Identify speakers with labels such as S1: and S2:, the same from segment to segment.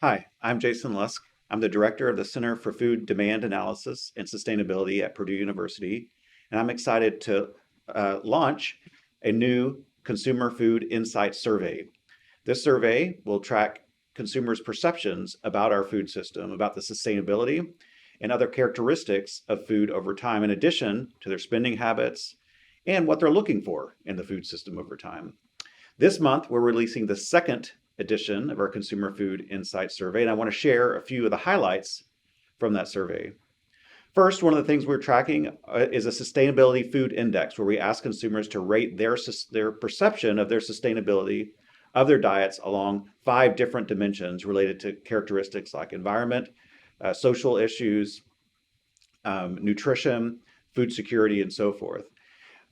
S1: Hi, I'm Jayson Lusk. I'm the director of the Center for Food Demand Analysis and Sustainability at Purdue University, and I'm excited to launch a new Consumer Food Insight Survey. This survey will track consumers' perceptions about our food system, about the sustainability and other characteristics of food over time, in addition to their spending habits and what they're looking for in the food system over time. This month, we're releasing the second edition of our Consumer Food Insight Survey, and I want to share a few of the highlights from that survey. First, one of the things we're tracking is a sustainability food index, where we ask consumers to rate their perception of their sustainability of their diets along 5 different dimensions related to characteristics like environment, social issues, nutrition, food security, and so forth.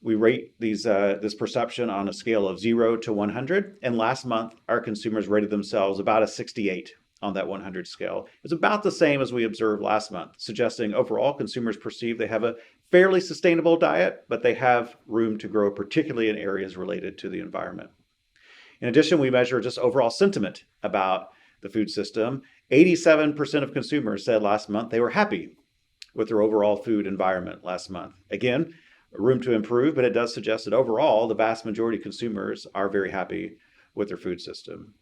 S1: We rate this perception on a scale of 0 to 100. And last month, our consumers rated themselves about a 68 on that 100 scale. It's about the same as we observed last month, suggesting overall consumers perceive they have a fairly sustainable diet, but they have room to grow, particularly in areas related to the environment. In addition, we measure just overall sentiment about the food system. 87% of consumers said last month they were happy with their overall food environment last month. Again, room to improve, but it does suggest that overall, the vast majority of consumers are very happy with their food system.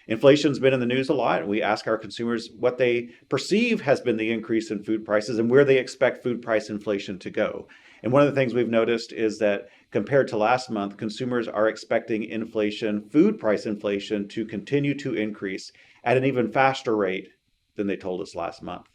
S1: Inflation's been in the news a lot, and we ask our consumers what they perceive has been the increase in food prices and where they expect food price inflation to go. And one of the things we've noticed is that compared to last month, consumers are expecting food price inflation, to continue to increase at an even faster rate than they told us last month.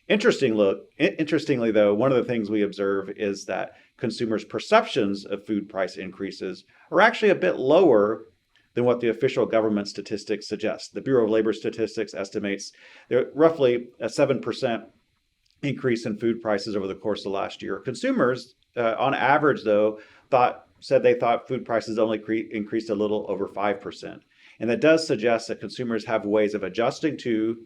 S1: Interestingly, though, one of the things we observe is that consumers' perceptions of food price increases are actually a bit lower than what the official government statistics suggest. The Bureau of Labor Statistics estimates there roughly a 7% increase in food prices over the course of last year. Consumers, on average, though, said they thought food prices only increased a little over 5%. And that does suggest that consumers have ways of adjusting to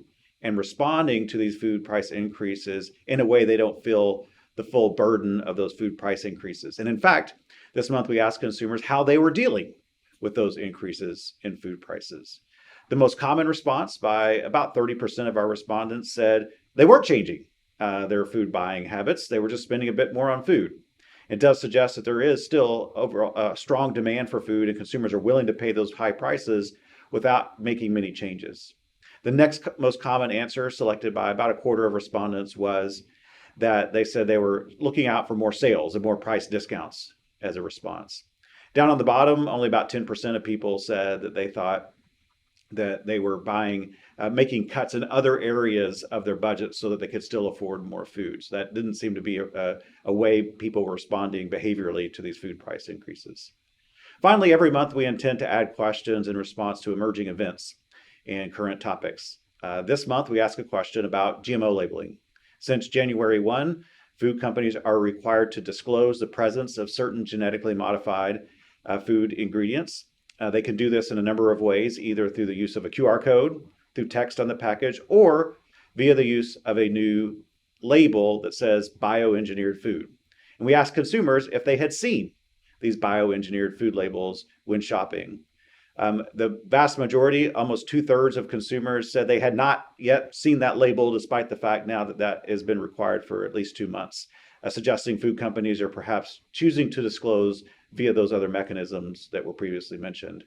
S1: and responding to these food price increases in a way they don't feel the full burden of those food price increases. And in fact, this month we asked consumers how they were dealing with those increases in food prices. The most common response, by about 30% of our respondents, said they weren't changing their food buying habits. They were just spending a bit more on food. It does suggest that there is still overall a strong demand for food, and consumers are willing to pay those high prices without making many changes. The next most common answer, selected by about a quarter of respondents, was that they said they were looking out for more sales and more price discounts as a response. Down on the bottom, only about 10% of people said that they thought that they were making cuts in other areas of their budget so that they could still afford more food. So that didn't seem to be a way people were responding behaviorally to these food price increases. Finally, every month we intend to add questions in response to emerging events and current topics. This month, we ask a question about GMO labeling. Since January 1, food companies are required to disclose the presence of certain genetically modified food ingredients. They can do this in a number of ways, either through the use of a QR code, through text on the package, or via the use of a new label that says bioengineered food. And we asked consumers if they had seen these bioengineered food labels when shopping. The vast majority, almost 2/3 of consumers, said they had not yet seen that label, despite the fact now that has been required for at least 2 months, suggesting food companies are perhaps choosing to disclose via those other mechanisms that were previously mentioned.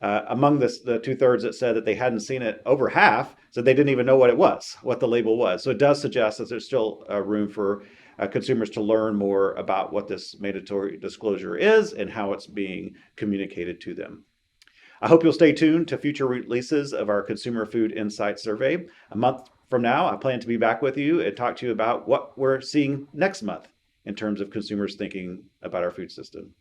S1: Among the 2/3 that said that they hadn't seen it, over half said they didn't even know what the label was. So it does suggest that there's still room for consumers to learn more about what this mandatory disclosure is and how it's being communicated to them. I hope you'll stay tuned to future releases of our Consumer Food Insight Survey. A month from now, I plan to be back with you and talk to you about what we're seeing next month in terms of consumers thinking about our food system.